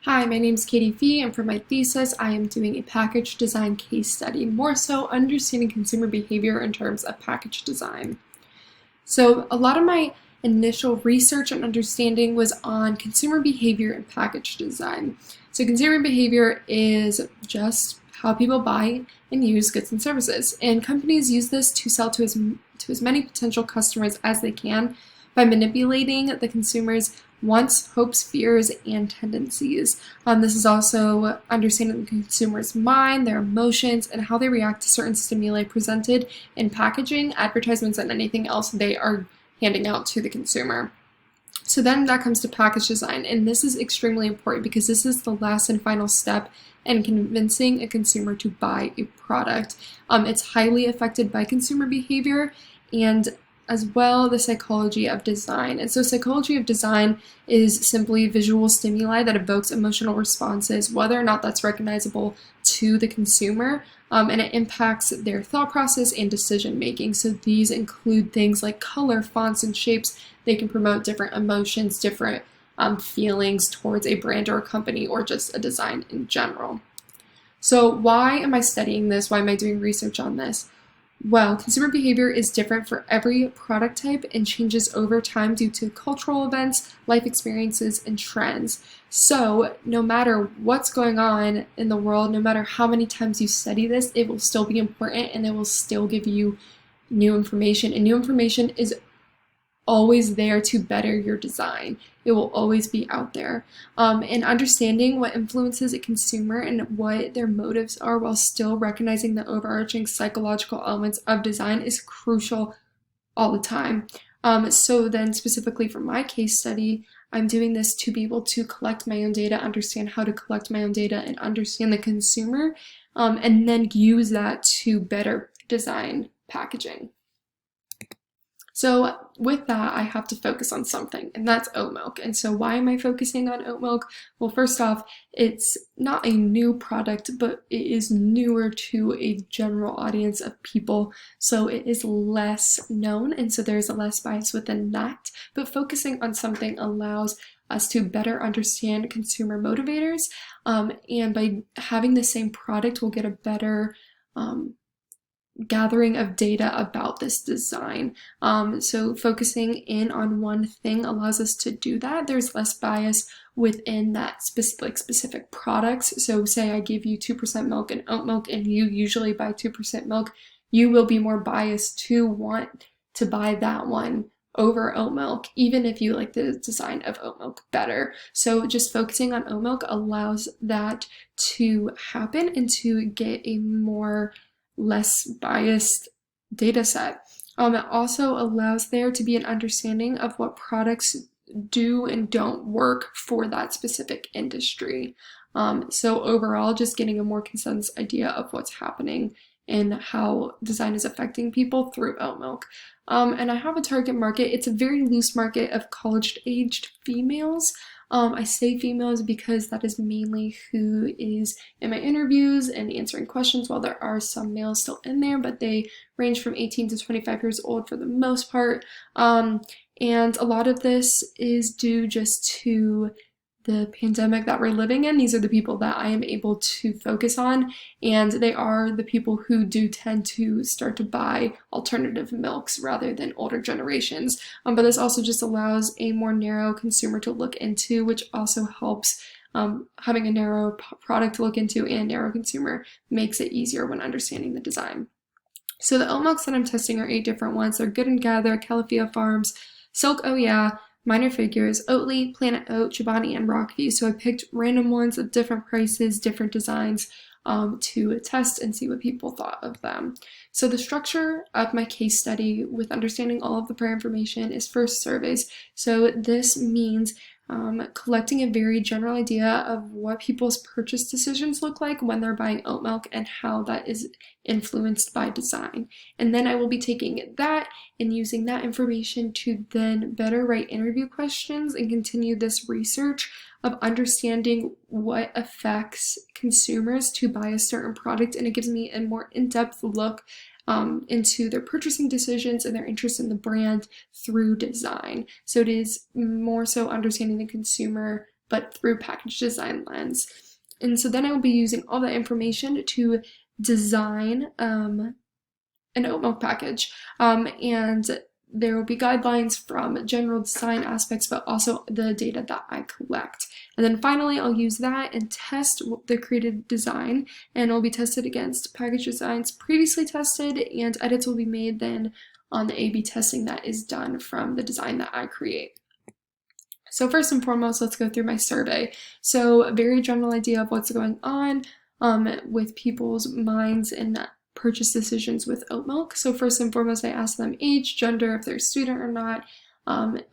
Hi, my name is Katie Fee, and for my thesis, I am doing a package design case study, more so understanding consumer behavior in terms of package design. So, a lot of my initial research and understanding was on consumer behavior and package design. So, consumer behavior is just how people buy and use goods and services, and companies use this to sell to as many potential customers as they can by manipulating the consumer's wants, hopes, fears, and tendencies. This is also understanding the consumer's mind, their emotions, and how they react to certain stimuli presented in packaging, advertisements, and anything else they are handing out to the consumer. So then that comes to package design, and this is extremely important because this is the last and final step in convincing a consumer to buy a product. It's highly affected by consumer behavior and as well the psychology of design. And so psychology of design is simply visual stimuli that evokes emotional responses, whether or not that's recognizable to the consumer, and it impacts their thought process and decision making. So these include things like color, fonts, and shapes. They can promote different emotions, different feelings towards a brand or a company or just a design in general. So why am I studying this? Why am I doing research on this? Well, consumer behavior is different for every product type and changes over time due to cultural events, life experiences, and trends. So, no matter what's going on in the world, no matter how many times you study this, it will still be important and it will still give you new information. And new information is always there to better your design. It will always be out there. And understanding what influences a consumer and what their motives are while still recognizing the overarching psychological elements of design is crucial all the time. So then specifically for my case study, I'm doing this to be able to collect my own data, understand how to collect my own data, and understand the consumer, and then use that to better design packaging. So with that, I have to focus on something, and that's oat milk. And so why am I focusing on oat milk? Well, first off, it's not a new product, but it is newer to a general audience of people. So it is less known, and so there's a less bias within that. But focusing on something allows us to better understand consumer motivators. And by having the same product, we'll get a better gathering of data about this design. So focusing in on one thing allows us to do that. There's less bias within that specific products. So say I give you 2% milk and oat milk and you usually buy 2% milk, you will be more biased to want to buy that one over oat milk, even if you like the design of oat milk better. So just focusing on oat milk allows that to happen and to get a less biased data set. It also allows there to be an understanding of what products do and don't work for that specific industry. So overall, just getting a more concise idea of what's happening and how design is affecting people through oat milk. And I have a target market. It's a very loose market of college-aged females. I say females because that is mainly who is in my interviews and answering questions, while there are some males still in there, but they range from 18 to 25 years old for the most part. And a lot of this is due just to the pandemic that we're living in. These are the people that I am able to focus on, and they are the people who do tend to start to buy alternative milks rather than older generations. But this also just allows a more narrow consumer to look into, which also helps having a narrow product to look into and narrow consumer makes it easier when understanding the design. So the oat milks that I'm testing are 8 different ones. They're Good and Gather, Califia Farms, Silk Oh Yeah, Minor Figures, Oatly, Planet Oat, Chobani, and Rockview. So I picked random ones of different prices, different designs to test and see what people thought of them. So the structure of my case study with understanding all of the prior information is first surveys. So this means collecting a very general idea of what people's purchase decisions look like when they're buying oat milk and how that is influenced by design. And then I will be taking that and using that information to then better write interview questions and continue this research of understanding what affects consumers to buy a certain product. And it gives me a more in-depth look into their purchasing decisions and their interest in the brand through design. So it is more so understanding the consumer but through package design lens. And so then I will be using all that information to design an oat milk package. And there will be guidelines from general design aspects, but also the data that I collect. And then finally, I'll use that and test the created design, and it'll be tested against package designs previously tested, and edits will be made then on the A/B testing that is done from the design that I create. So first and foremost, let's go through my survey. So a very general idea of what's going on with people's minds and purchase decisions with oat milk. So first and foremost, I ask them age, gender, if they're a student or not,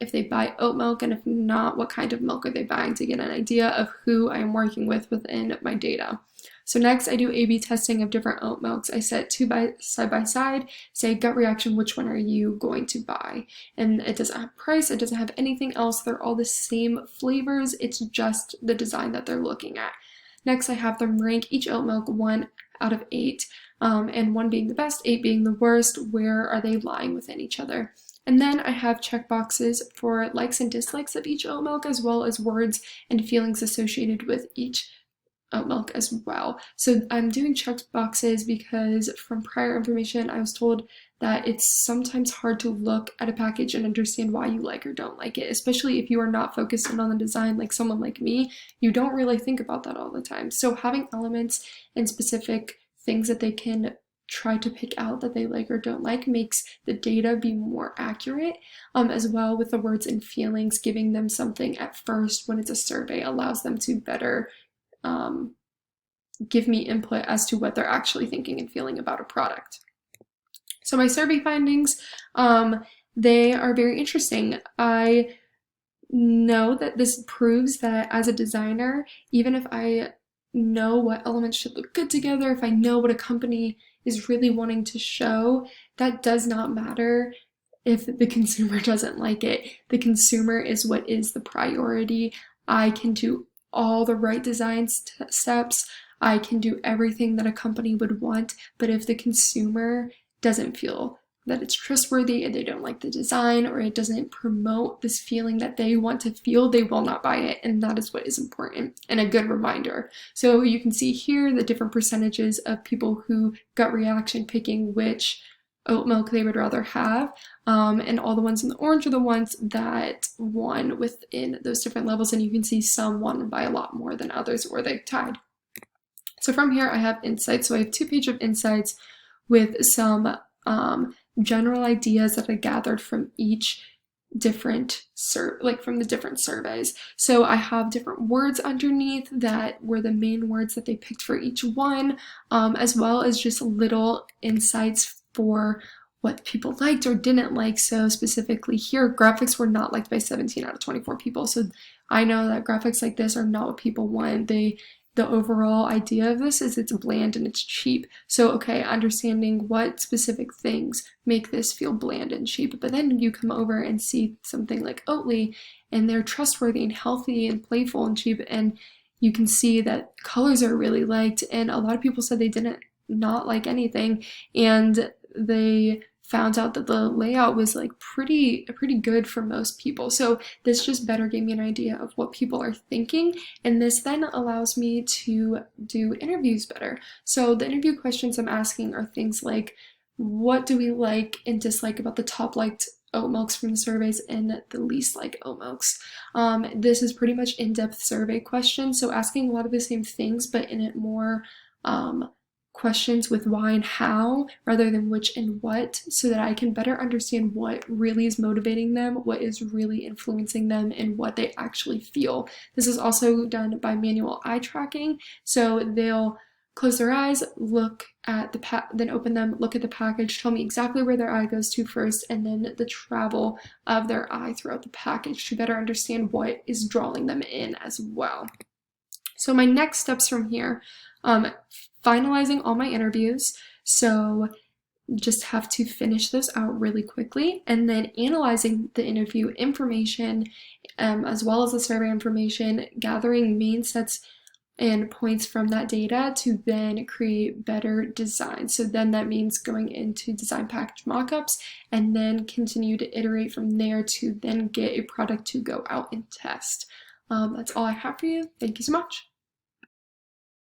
if they buy oat milk, and if not, what kind of milk are they buying, to get an idea of who I'm working with within my data. So next, I do A/B testing of different oat milks. I set two side by side, say gut reaction, which one are you going to buy? And it doesn't have price, it doesn't have anything else. They're all the same flavors. It's just the design that they're looking at. Next, I have them rank each oat milk 1 out of 8, and 1 being the best, 8 being the worst. Where are they lying within each other? And then I have checkboxes for likes and dislikes of each oat milk, as well as words and feelings associated with each oat milk as well. So I'm doing checkboxes because from prior information, I was told that it's sometimes hard to look at a package and understand why you like or don't like it, especially if you are not focused in on the design like someone like me. You don't really think about that all the time. So having elements and specific things that they can try to pick out that they like or don't like makes the data be more accurate, as well with the words and feelings. Giving them something at first when it's a survey allows them to better give me input as to what they're actually thinking and feeling about a product. So my survey findings, they are very interesting. I know that this proves that as a designer, even if I know what elements should look good together, if I know what a company is really wanting to show, that does not matter if the consumer doesn't like it. The consumer is what is the priority. I can do all the right design steps. I can do everything that a company would want, but if the consumer doesn't feel that it's trustworthy and they don't like the design, or it doesn't promote this feeling that they want to feel, they will not buy it. And that is what is important, and a good reminder. So you can see here the different percentages of people who gut reaction picking which oat milk they would rather have, and all the ones in the orange are the ones that won within those different levels, and you can see some won by a lot more than others, or they tied. So from here I have insights. So I have 2 pages of insights with some general ideas that I gathered from each different from the different surveys. So I have different words underneath that were the main words that they picked for each one, as well as just little insights for what people liked or didn't like. So specifically here, graphics were not liked by 17 out of 24 people. So I know that graphics like this are not what people want. The overall idea of this is it's bland and it's cheap. So, okay, understanding what specific things make this feel bland and cheap. But then you come over and see something like Oatly, and they're trustworthy and healthy and playful and cheap, and you can see that colors are really liked. And a lot of people said they didn't not like anything, and they found out that the layout was like pretty good for most people. So this just better gave me an idea of what people are thinking, and this then allows me to do interviews better. So the interview questions I'm asking are things like, what do we like and dislike about the top liked oat milks from the surveys and the least liked oat milks? This is pretty much in-depth survey questions, so asking a lot of the same things but in it more questions with why and how rather than which and what, so that I can better understand what really is motivating them, what is really influencing them, and what they actually feel. This is also done by manual eye tracking, so they'll close their eyes, look at the then open them, look at the package, tell me exactly where their eye goes to first, and then the travel of their eye throughout the package to better understand what is drawing them in as well. So my next steps from here, finalizing all my interviews. So just have to finish those out really quickly, and then analyzing the interview information, as well as the survey information, gathering main sets and points from that data to then create better design. So then that means going into design package mockups and then continue to iterate from there to then get a product to go out and test. That's all I have for you. Thank you so much.